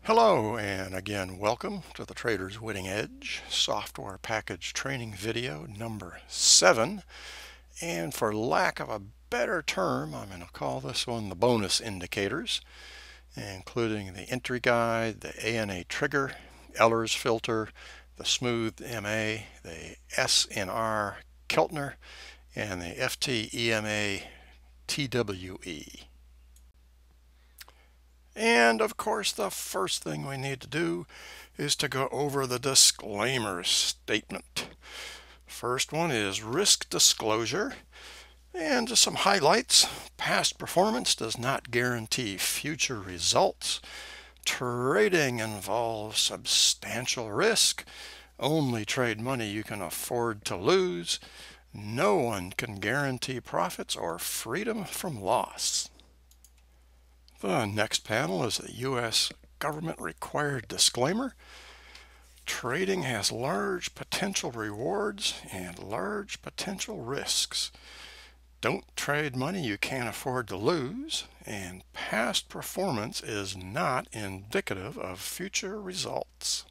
Hello, and again, welcome to the Trader's Winning Edge software package training video number 7. And for lack of a better term, I'm going to call this one the bonus indicators, including the entry guide, the ANA trigger, Eller's filter, the smooth MA, the SNR Keltner, and the FT-EMA TWE. And of course, the first thing we need to do is to go over the disclaimer statement. First one is risk disclosure, and just some highlights. Past performance does not guarantee future results. Trading involves substantial risk. Only trade money you can afford to lose. No one can guarantee profits or freedom from loss. The next panel is the U.S. government required disclaimer. Trading has large potential rewards and large potential risks. Don't trade money you can't afford to lose, and past performance is not indicative of future results.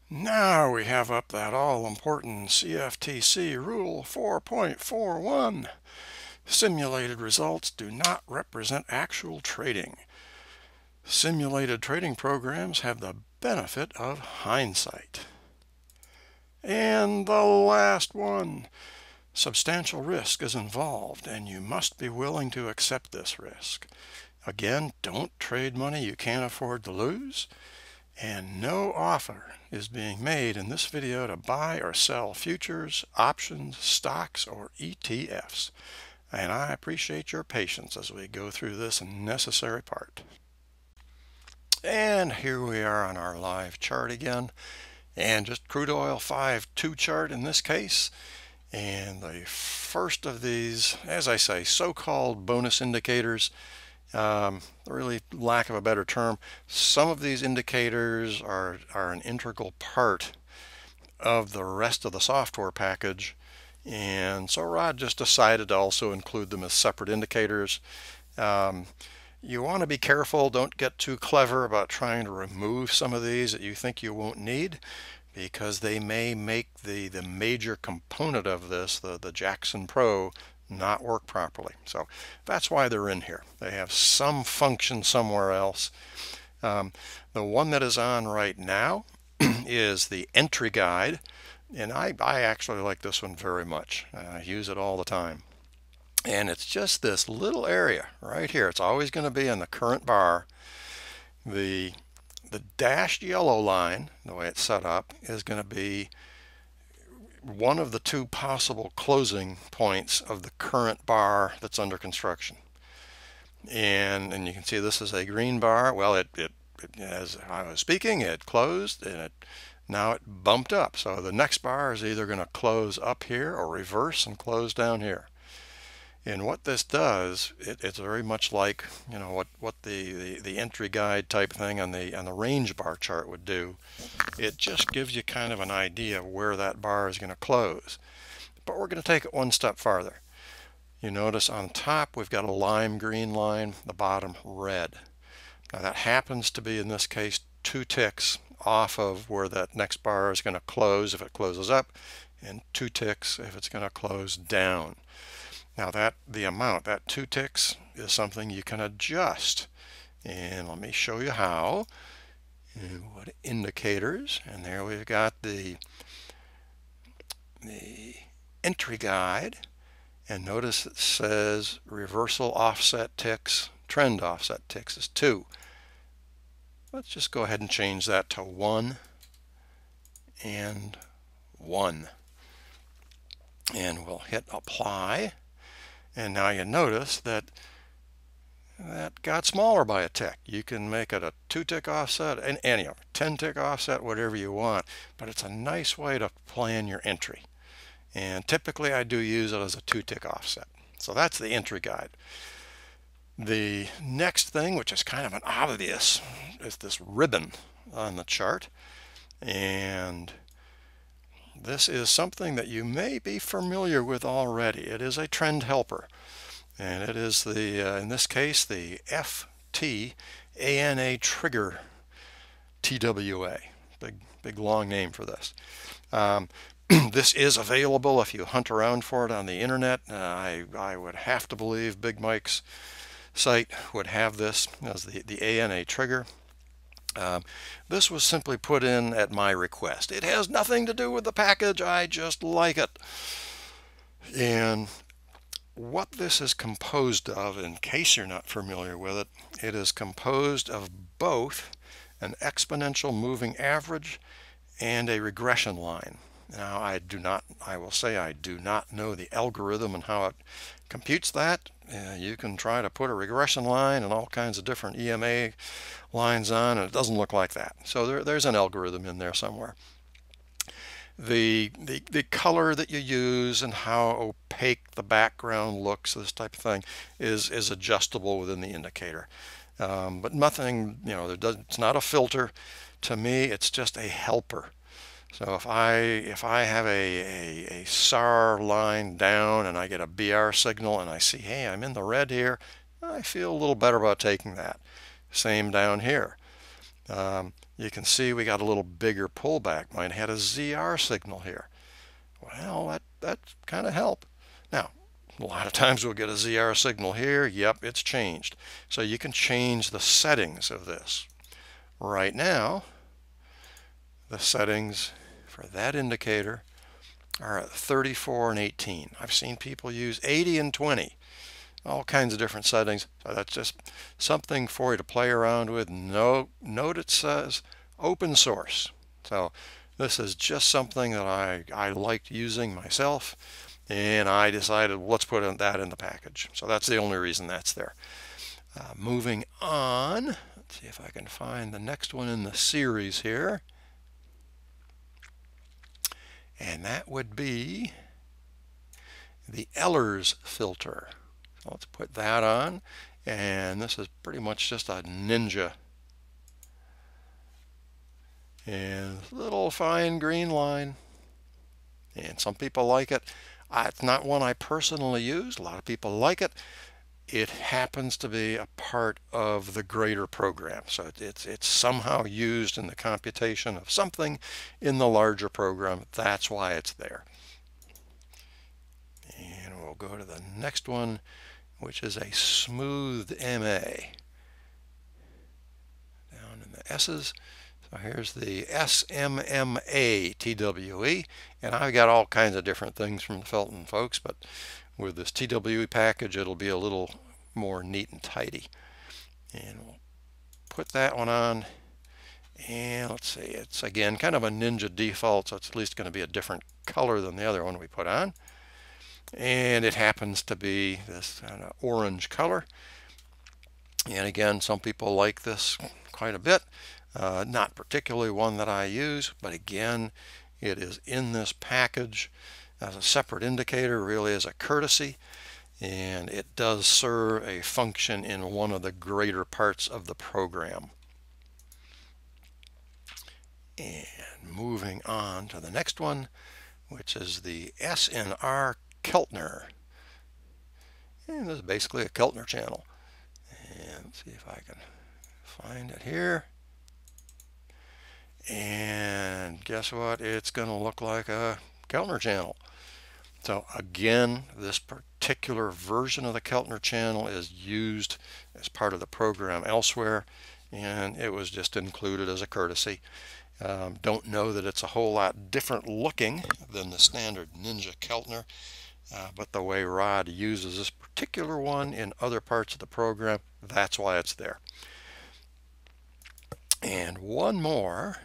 Now we have up that all-important CFTC Rule 4.41. Simulated results do not represent actual trading. Simulated trading programs have the benefit of hindsight. And the last one, substantial risk is involved, and you must be willing to accept this risk. Again, don't trade money you can't afford to lose, and no offer is being made in this video to buy or sell futures, options, stocks, or ETFs. And I appreciate your patience as we go through this necessary part. And here we are on our live chart again, and just crude oil 5-2 chart in this case. And the first of these, as I say, so-called bonus indicators, really lack of a better term, some of these indicators are an integral part of the rest of the software package. And so Rod just decided to also include them as separate indicators. You want to be careful, don't get too clever about trying to remove some of these that you think you won't need, because they may make the major component of this, the Jackson Pro, not work properly. So that's why they're in here. They have some function somewhere else. The one that is on right now is the entry guide. And I actually like this one very much. I use it all the time. And it's just this little area right here. It's always going to be in the current bar. The dashed yellow line, the way it's set up, is going to be one of the two possible closing points of the current bar that's under construction. And you can see this is a green bar. Well, as I was speaking, it closed, and now it bumped up. So the next bar is either going to close up here or reverse and close down here. And what this does, it's very much like, you know, what the entry guide type thing on the range bar chart would do. It just gives you kind of an idea of where that bar is going to close. But we're going to take it one step farther. You notice on top we've got a lime green line, the bottom red. Now that happens to be, in this case, 2 ticks off of where that next bar is going to close if it closes up, and 2 ticks if it's going to close down. Now the amount, that 2 ticks, is something you can adjust. And let me show you how. What indicators, and there we've got the entry guide, and notice it says reversal offset ticks, trend offset ticks is 2. Let's just go ahead and change that to 1 and 1. And we'll hit apply. And now you notice that got smaller by a tick. You can make it a 2-tick offset, and any 10-tick offset, whatever you want. But it's a nice way to plan your entry. And typically I do use it as a 2-tick offset. So that's the entry guide. The next thing, which is kind of an obvious, is this ribbon on the chart. And this is something that you may be familiar with already. It is a trend helper. And it is in this case, the FT-ANA trigger TWA. Big long name for this. This is available if you hunt around for it on the internet. I would have to believe Big Mike's site would have this as the ANA trigger. This was simply put in at my request. It has nothing to do with the package, I just like it. And what this is composed of, in case you're not familiar with it, it is composed of both an exponential moving average and a regression line. Now I will say I do not know the algorithm and how it computes that. You can try to put a regression line and all kinds of different EMA lines on, and it doesn't look like that. So there's an algorithm in there somewhere. The color that you use and how opaque the background looks, this type of thing, is adjustable within the indicator. But nothing, it's not a filter. To me, it's just a helper. So if I have a SAR line down and I get a BR signal and I see, hey, I'm in the red here, I feel a little better about taking that. Same down here. You can see we got a little bigger pullback. Mine had a ZR signal here. Well, that kind of helped. Now, a lot of times we'll get a ZR signal here. Yep, it's changed. So you can change the settings of this. Right now, the settings for that indicator are at 34 and 18. I've seen people use 80 and 20. All kinds of different settings. So that's just something for you to play around with. Note it says open source. So this is just something that I liked using myself, and I decided, well, let's put that in the package. So that's the only reason that's there. Moving on, let's see if I can find the next one in the series here. And that would be the Ehlers filter. So let's put that on, and this is pretty much just a Ninja. And little fine green line. And some people like it. It's not one I personally use. A lot of people like it. It happens to be a part of the greater program. So it's somehow used in the computation of something in the larger program. That's why it's there. And we'll go to the next one, which is a smooth MA. Down in the S's. So here's the SMMA TWE, and I've got all kinds of different things from the Felton folks, but with this TWE package, it'll be a little more neat and tidy. And we'll put that one on, and let's see, it's again kind of a Ninja default, so it's at least going to be a different color than the other one we put on. And it happens to be this kind of orange color. And again, some people like this quite a bit. Not particularly one that I use, but again, it is in this package as a separate indicator, really as a courtesy, and it does serve a function in one of the greater parts of the program. And moving on to the next one, which is the SNR Keltner. And this is basically a Keltner channel. And let's see if I can find it here. And guess what? It's going to look like a Keltner channel. So again, this particular version of the Keltner channel is used as part of the program elsewhere, and it was just included as a courtesy. Don't know that it's a whole lot different looking than the standard Ninja Keltner, but the way Rod uses this particular one in other parts of the program, that's why it's there. And one more.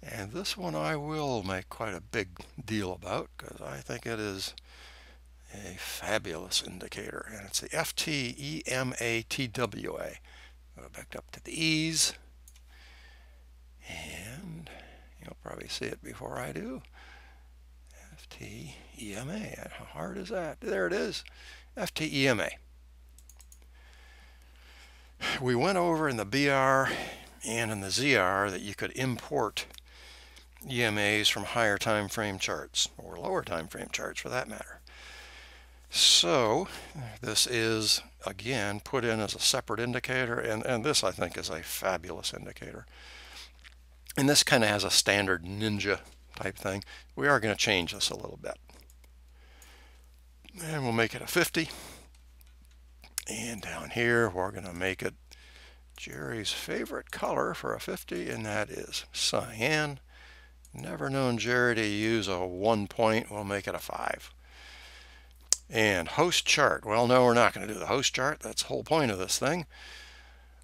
And this one I will make quite a big deal about because I think it is a fabulous indicator. And it's the FT-EMA-TWA. Go back up to the E's. And you'll probably see it before I do. FT-EMA. How hard is that? There it is. FT-EMA. We went over in the BR and in the ZR that you could import EMAs from higher time frame charts, or lower time frame charts for that matter. So this is again put in as a separate indicator, and this I think is a fabulous indicator. And this kind of has a standard ninja type thing. We are going to change this a little bit. And we'll make it a 50. And down here, we're going to make it Jerry's favorite color for a 50, and that is cyan. Never known Jerry to use a 1 point. We'll make it a 5. And host chart. Well, no, we're not going to do the host chart. That's the whole point of this thing.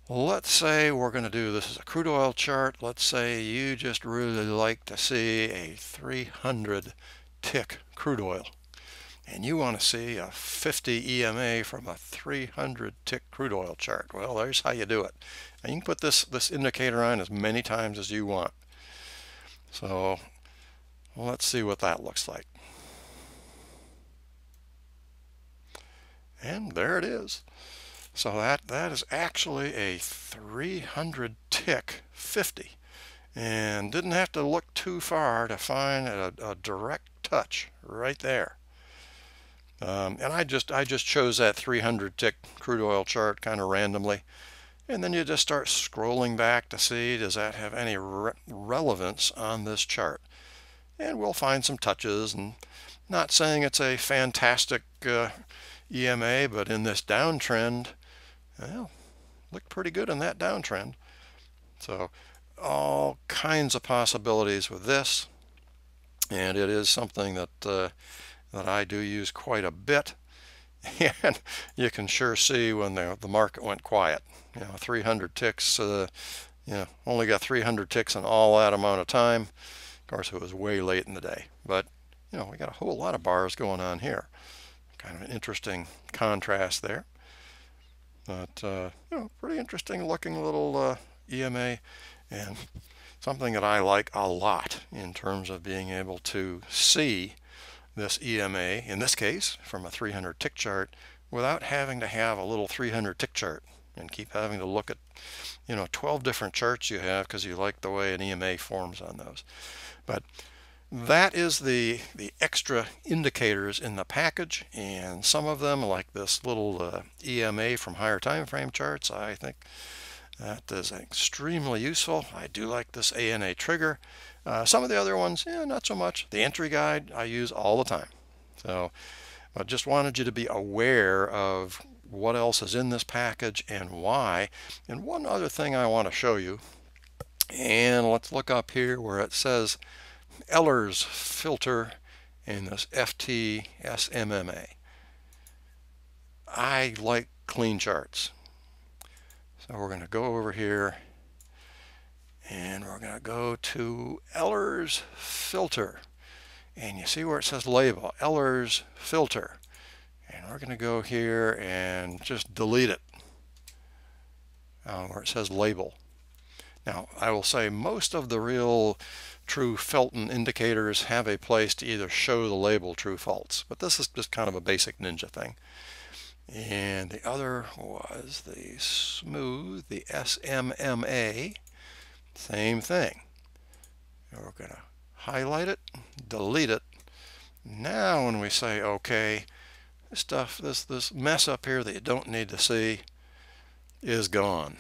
Let's say we're going to do, this is a crude oil chart. Let's say you just really like to see a 300 tick crude oil, and you want to see a 50 EMA from a 300 tick crude oil chart. Well, there's how you do it. And you can put this indicator on as many times as you want. So let's see what that looks like. And there it is. So that is actually a 300 tick 50, and didn't have to look too far to find a direct touch right there. And I just chose that 300 tick crude oil chart kind of randomly, and then you just start scrolling back to see, does that have any relevance on this chart? And we'll find some touches, and not saying it's a fantastic EMA, but in this downtrend, well, looked pretty good in that downtrend. So all kinds of possibilities with this, and it is something that that I do use quite a bit. And you can sure see when the market went quiet. 300 ticks, only got 300 ticks in all that amount of time. Of course, it was way late in the day, but we got a whole lot of bars going on here. Kind of an interesting contrast there. But pretty interesting looking little EMA, and something that I like a lot in terms of being able to see this EMA, in this case from a 300 tick chart, without having to have a little 300 tick chart and keep having to look at 12 different charts you have because you like the way an EMA forms on those. But that is the extra indicators in the package, and some of them, like this little EMA from higher time frame charts, I think that is extremely useful. I do like this ANA trigger. Some of the other ones, not so much. The entry guide I use all the time. So I just wanted you to be aware of what else is in this package and why. And one other thing I want to show you, and let's look up here where it says Ehlers filter and this FT-SMMA. I like clean charts. So we're going to go over here and we're going to go to Ehlers filter. And you see where it says label, Ehlers filter. And we're going to go here and just delete it where it says label. Now, I will say most of the real true Felton indicators have a place to either show the label true false, but this is just kind of a basic ninja thing. And the other was the smooth, the SMMA, same thing. And we're going to highlight it, delete it. Now when we say OK, this stuff, this mess up here that you don't need to see is gone.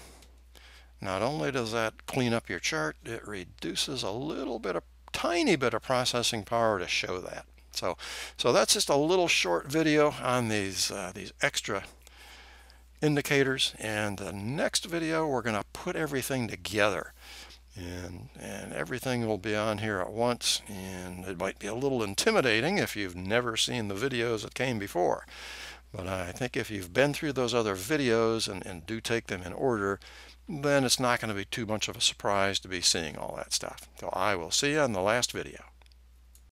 Not only does that clean up your chart, it reduces a little bit of, tiny bit of processing power to show that. So that's just a little short video on these extra indicators. And the next video, we're going to put everything together. And everything will be on here at once. And it might be a little intimidating if you've never seen the videos that came before. But I think if you've been through those other videos and do take them in order, then it's not going to be too much of a surprise to be seeing all that stuff. So I will see you on the last video.